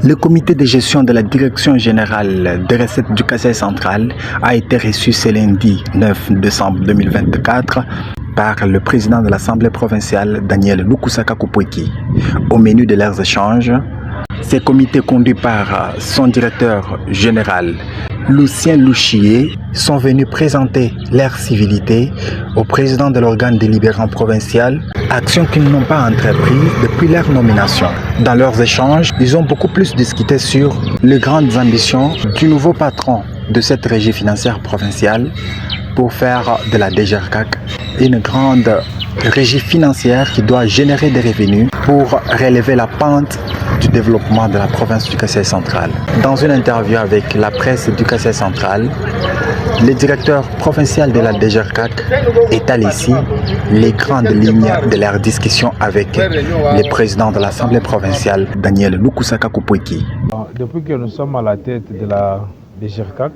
Le comité de gestion de la Direction générale des recettes du Kasaï central a été reçu ce lundi 9 décembre 2024 par le président de l'Assemblée provinciale Daniel Lukusaka Kupweki. Au menu de leurs échanges, ces comités conduits par son directeur général Lucien Louchier sont venus présenter leur civilité au président de l'organe délibérant provincial, action qu'ils n'ont pas entreprise depuis leur nomination. Dans leurs échanges, ils ont beaucoup plus discuté sur les grandes ambitions du nouveau patron de cette régie financière provinciale pour faire de la DGRCAC une grande régie financière qui doit générer des revenus pour relever la pente du développement de la province du Kasaï central. Dans une interview avec la presse du Kasaï central, le directeur provincial de la DGRCAC étale ici les grandes lignes de leur discussion avec le président de l'Assemblée provinciale, Daniel Lukusaka Kupweki. Depuis que nous sommes à la tête de la DGRCAC,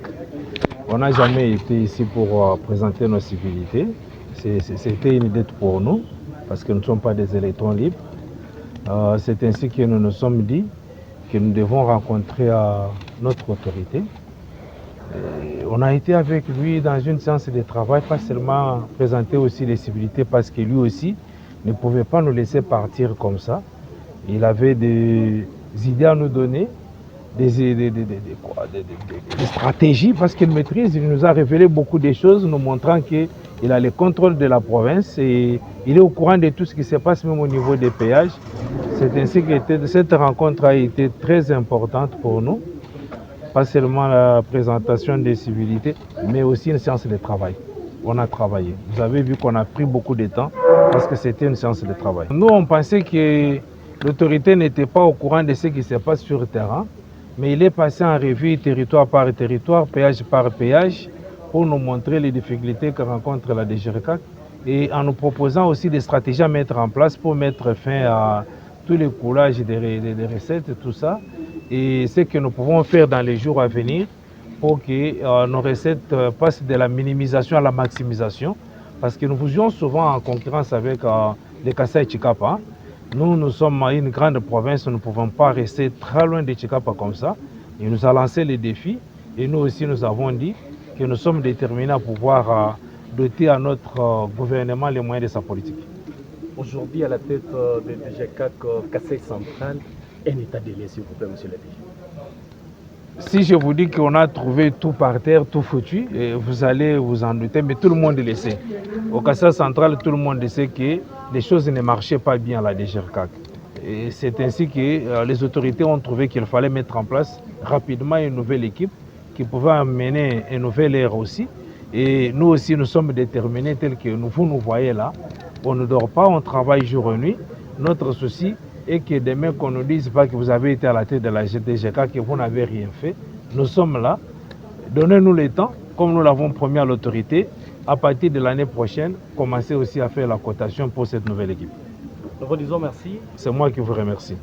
on n'a jamais été ici pour présenter nos civilités. C'était une dette pour nous, parce que nous ne sommes pas des électrons libres. C'est ainsi que nous nous sommes dit que nous devons rencontrer notre autorité. Et on a été avec lui dans une séance de travail, pas seulement présenter aussi les civilités, parce que lui aussi ne pouvait pas nous laisser partir comme ça. Il avait des idées à nous donner, des stratégies, parce qu'il maîtrise. Il nous a révélé beaucoup de choses, nous montrant qu'il a le contrôle de la province et il est au courant de tout ce qui se passe, même au niveau des péages. C'est ainsi que cette rencontre a été très importante pour nous. Pas seulement la présentation des civilités, mais aussi une séance de travail. On a travaillé. Vous avez vu qu'on a pris beaucoup de temps parce que c'était une séance de travail. Nous, on pensait que l'autorité n'était pas au courant de ce qui se passe sur le terrain, mais il est passé en revue territoire par territoire, péage par péage, pour nous montrer les difficultés que rencontre la DGRCAC et en nous proposant aussi des stratégies à mettre en place pour mettre fin à tous les coulages des recettes et tout ça. Et ce que nous pouvons faire dans les jours à venir pour que nos recettes passent de la minimisation à la maximisation. Parce que nous jouons souvent en concurrence avec les Kasaï Chikapa. Nous sommes une grande province, nous ne pouvons pas rester très loin de Chikapa comme ça. Il nous a lancé les défis et nous aussi nous avons dit que nous sommes déterminés à pouvoir doter à notre gouvernement les moyens de sa politique. Aujourd'hui, à la tête de DGRCAC Kasaï central, un état de lieu, s'il vous plaît, monsieur le DG. Si je vous dis qu'on a trouvé tout par terre, tout foutu, vous allez vous en douter, mais tout le monde le sait. Au Kasaï central, tout le monde sait que les choses ne marchaient pas bien à la DGRCAC. Et c'est ainsi que les autorités ont trouvé qu'il fallait mettre en place rapidement une nouvelle équipe qui pouvait amener une nouvelle ère aussi. Et nous aussi, nous sommes déterminés tels que vous nous voyez là. On ne dort pas, on travaille jour et nuit. Notre souci est que demain, qu'on ne nous dise pas que vous avez été à la tête de la DGRCAC, que vous n'avez rien fait. Nous sommes là. Donnez-nous le temps, comme nous l'avons promis à l'autorité, à partir de l'année prochaine, commencer aussi à faire la cotation pour cette nouvelle équipe. Nous vous disons merci. C'est moi qui vous remercie.